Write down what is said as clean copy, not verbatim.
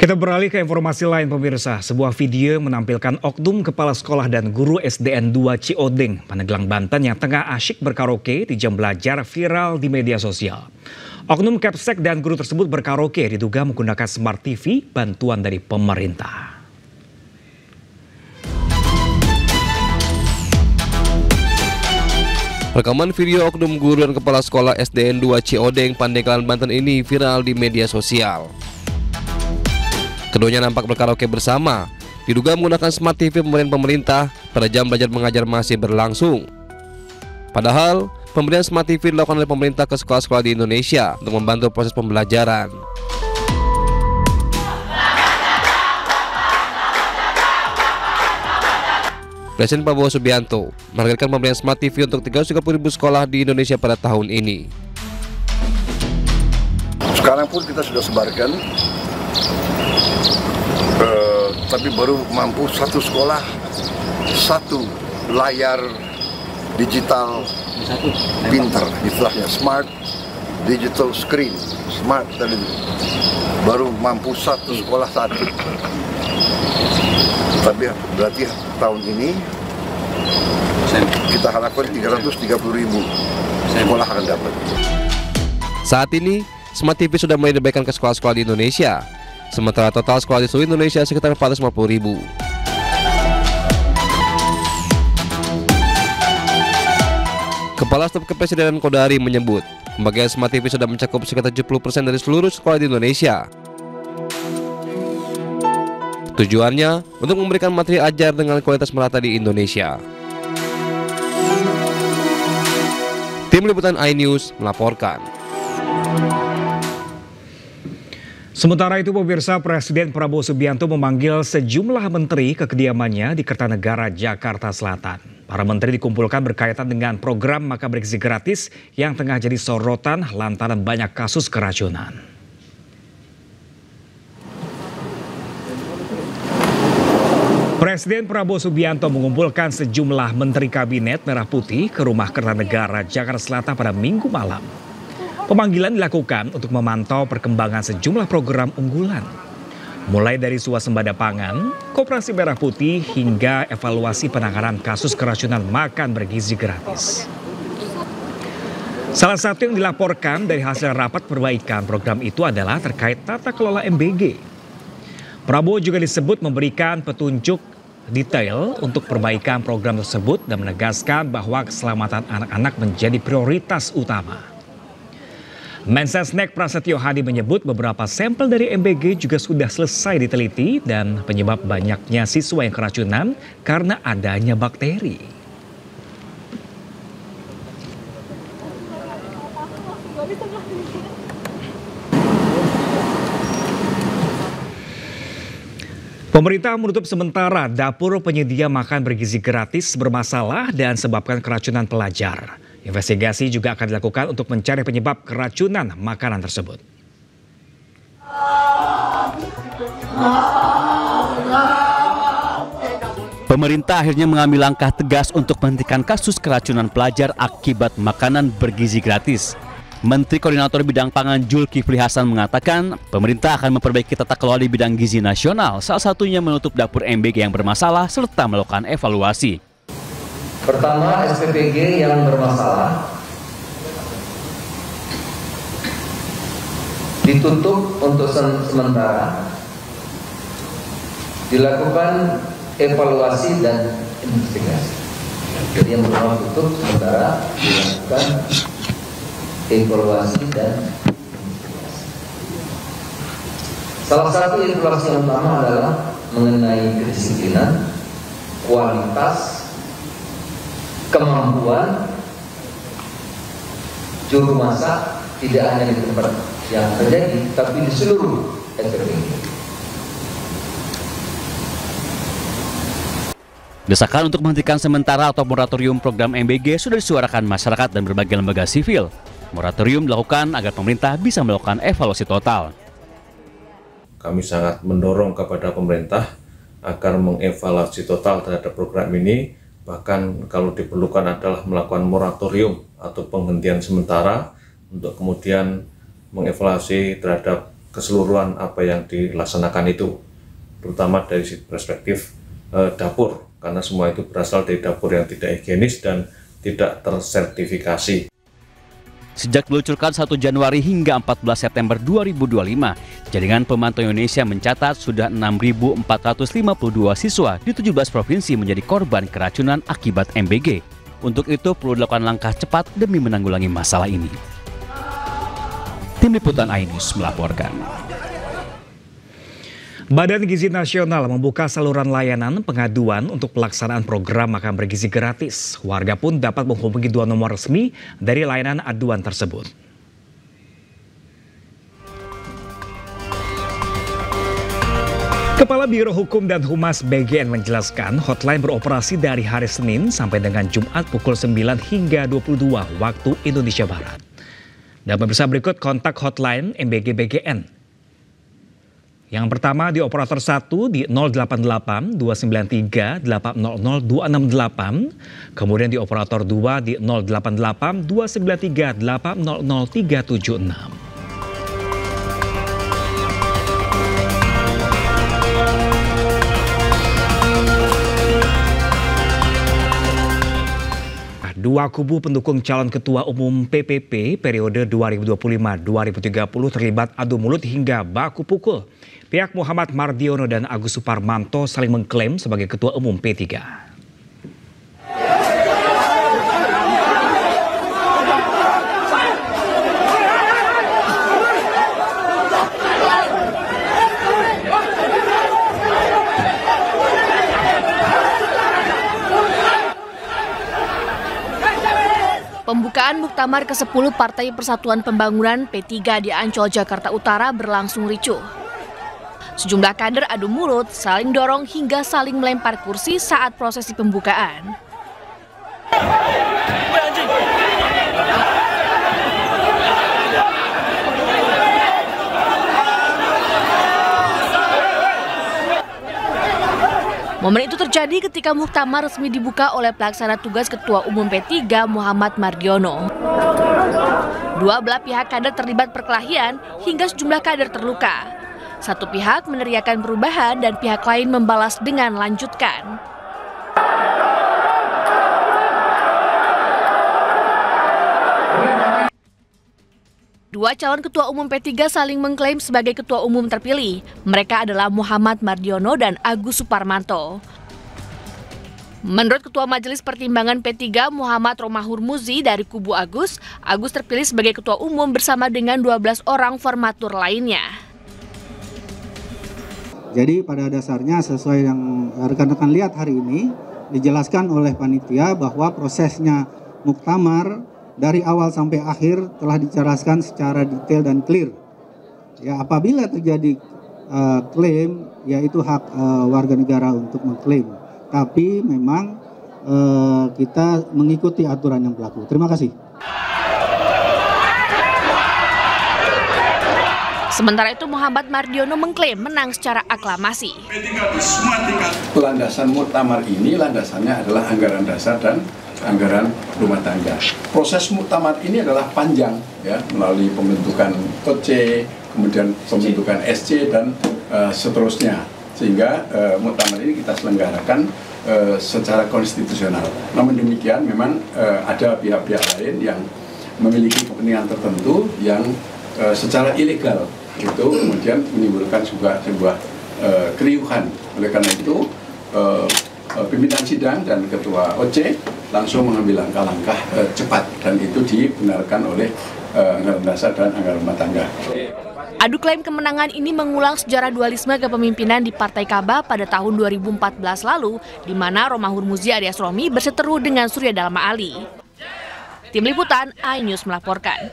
Kita beralih ke informasi lain pemirsa. Sebuah video menampilkan oknum kepala sekolah dan guru SDN 2 Ciodeng, Pandeglang, Banten yang tengah asyik berkaraoke di jam belajar viral di media sosial. Oknum Capsek dan guru tersebut berkaraoke diduga menggunakan Smart TV bantuan dari pemerintah. Rekaman video oknum guru dan kepala sekolah SDN 2 Ciodeng, Pandeglang, Banten ini viral di media sosial. Keduanya nampak berkaraoke bersama, diduga menggunakan Smart TV pemberian pemerintah pada jam belajar mengajar masih berlangsung. Padahal, pemberian Smart TV dilakukan oleh pemerintah ke sekolah-sekolah di Indonesia untuk membantu proses pembelajaran. Presiden Prabowo Subianto menargetkan pemberian Smart TV untuk 330.000 sekolah di Indonesia pada tahun ini. Sekarang pun kita sudah sebarkan, tapi baru mampu satu sekolah, satu layar digital pintar, istilahnya smart digital screen, smart television. Baru mampu satu sekolah satu. Tapi berarti tahun ini kita harapkan 330.000 sekolah akan dapat. Saat ini, Smart TV sudah mulai dibagikan ke sekolah-sekolah di Indonesia. Sementara total sekolah di seluruh Indonesia sekitar 450.000. Kepala Staf Kepresidenan Kodari menyebut, pembagian Smart TV sudah mencakup sekitar 70% dari seluruh sekolah di Indonesia. Tujuannya untuk memberikan materi ajar dengan kualitas merata di Indonesia. Tim Liputan iNews melaporkan. Sementara itu pemirsa, Presiden Prabowo Subianto memanggil sejumlah menteri ke kediamannya di Kertanegara, Jakarta Selatan. Para menteri dikumpulkan berkaitan dengan program makan bergizi gratis yang tengah jadi sorotan lantaran banyak kasus keracunan. Presiden Prabowo Subianto mengumpulkan sejumlah menteri kabinet Merah Putih ke rumah Kertanegara, Jakarta Selatan pada Minggu malam. Pemanggilan dilakukan untuk memantau perkembangan sejumlah program unggulan. Mulai dari swasembada pangan, Koperasi Merah Putih hingga evaluasi penanganan kasus keracunan makan bergizi gratis. Salah satu yang dilaporkan dari hasil rapat perbaikan program itu adalah terkait tata kelola MBG. Prabowo juga disebut memberikan petunjuk detail untuk perbaikan program tersebut dan menegaskan bahwa keselamatan anak-anak menjadi prioritas utama. Mensesnek Prasetyo Hadi menyebut beberapa sampel dari MBG juga sudah selesai diteliti dan penyebab banyaknya siswa yang keracunan karena adanya bakteri. Pemerintah menutup sementara dapur penyedia makan bergizi gratis bermasalah dan sebabkan keracunan pelajar. Investigasi juga akan dilakukan untuk mencari penyebab keracunan makanan tersebut. Pemerintah akhirnya mengambil langkah tegas untuk menghentikan kasus keracunan pelajar akibat makanan bergizi gratis. Menteri Koordinator Bidang Pangan Zulkifli Hasan mengatakan pemerintah akan memperbaiki tata kelola di bidang gizi nasional, salah satunya menutup dapur MBG yang bermasalah serta melakukan evaluasi. Pertama, SPPG yang bermasalah ditutup untuk sementara, dilakukan evaluasi dan investigasi. Jadi yang pertama tutup sementara, dilakukan evaluasi dan investigasi. Salah satu evaluasi yang utama adalah mengenai kedisiplinan, kualitas, kemampuan juru masak tidak hanya di tempat yang terjadi, tapi di seluruh SPPG. Desakan untuk menghentikan sementara atau moratorium program MBG sudah disuarakan masyarakat dan berbagai lembaga sivil. Moratorium dilakukan agar pemerintah bisa melakukan evaluasi total. Kami sangat mendorong kepada pemerintah agar mengevaluasi total terhadap program ini. Bahkan kalau diperlukan adalah melakukan moratorium atau penghentian sementara untuk kemudian mengevaluasi terhadap keseluruhan apa yang dilaksanakan itu, terutama dari perspektif dapur, karena semua itu berasal dari dapur yang tidak higienis dan tidak tersertifikasi. Sejak diluncurkan 1 Januari hingga 14 September 2025, Jaringan Pemantau Indonesia mencatat sudah 6.452 siswa di 17 provinsi menjadi korban keracunan akibat MBG. Untuk itu perlu dilakukan langkah cepat demi menanggulangi masalah ini. Tim Liputan iNews melaporkan. Badan Gizi Nasional membuka saluran layanan pengaduan untuk pelaksanaan program makan bergizi gratis. Warga pun dapat menghubungi 2 nomor resmi dari layanan aduan tersebut. Kepala Biro Hukum dan Humas BGN menjelaskan hotline beroperasi dari hari Senin sampai dengan Jumat pukul 9 hingga 22 waktu Indonesia Barat. Dan pemirsa, berikut kontak hotline MBG BGN. Yang pertama di operator 1 di 088 293 800 268, kemudian di operator 2 di 088 293 800 376. Dua kubu pendukung calon ketua umum PPP periode 2025-2030 terlibat adu mulut hingga baku pukul. Pihak Muhammad Mardiono dan Agus Suparmanto saling mengklaim sebagai ketua umum P3. Pembukaan Muktamar ke-10 Partai Persatuan Pembangunan P3 di Ancol, Jakarta Utara berlangsung ricuh. Sejumlah kader adu mulut, saling dorong hingga saling melempar kursi saat prosesi pembukaan. Momen itu terjadi ketika muktamar resmi dibuka oleh pelaksana tugas Ketua Umum P3 Muhammad Mardiono. Dua belah pihak kader terlibat perkelahian hingga sejumlah kader terluka. Satu pihak meneriakan perubahan dan pihak lain membalas dengan lanjutkan. Dua calon ketua umum P3 saling mengklaim sebagai ketua umum terpilih. Mereka adalah Muhammad Mardiono dan Agus Suparmanto. Menurut Ketua Majelis Pertimbangan P3 Muhammad Romahur Muzi dari kubu Agus terpilih sebagai ketua umum bersama dengan 12 orang formatur lainnya. Jadi pada dasarnya sesuai yang rekan-rekan lihat hari ini, dijelaskan oleh panitia bahwa prosesnya muktamar dari awal sampai akhir telah dijelaskan secara detail dan clear. Ya, apabila terjadi klaim, yaitu hak warga negara untuk mengklaim. Tapi memang kita mengikuti aturan yang berlaku. Terima kasih. Sementara itu Muhammad Mardiono mengklaim menang secara aklamasi. Landasan muktamar ini landasannya adalah anggaran dasar dan anggaran rumah tangga. Proses muktamar ini adalah panjang, ya, melalui pembentukan OC, kemudian pembentukan SC dan seterusnya. Sehingga muktamar ini kita selenggarakan secara konstitusional. Namun demikian memang ada pihak-pihak lain yang memiliki kepentingan tertentu yang secara ilegal itu kemudian menimbulkan juga sebuah keriuhan. Oleh karena itu pimpinan sidang dan ketua OC langsung mengambil langkah-langkah cepat dan itu dibenarkan oleh anggaran dasar dan anggaran rumah tangga. Adu klaim kemenangan ini mengulang sejarah dualisme kepemimpinan di Partai Kaba pada tahun 2014 lalu, di mana Romahur Muzi alias Romi berseteru dengan Surya Dharma Ali. Tim Liputan iNews melaporkan.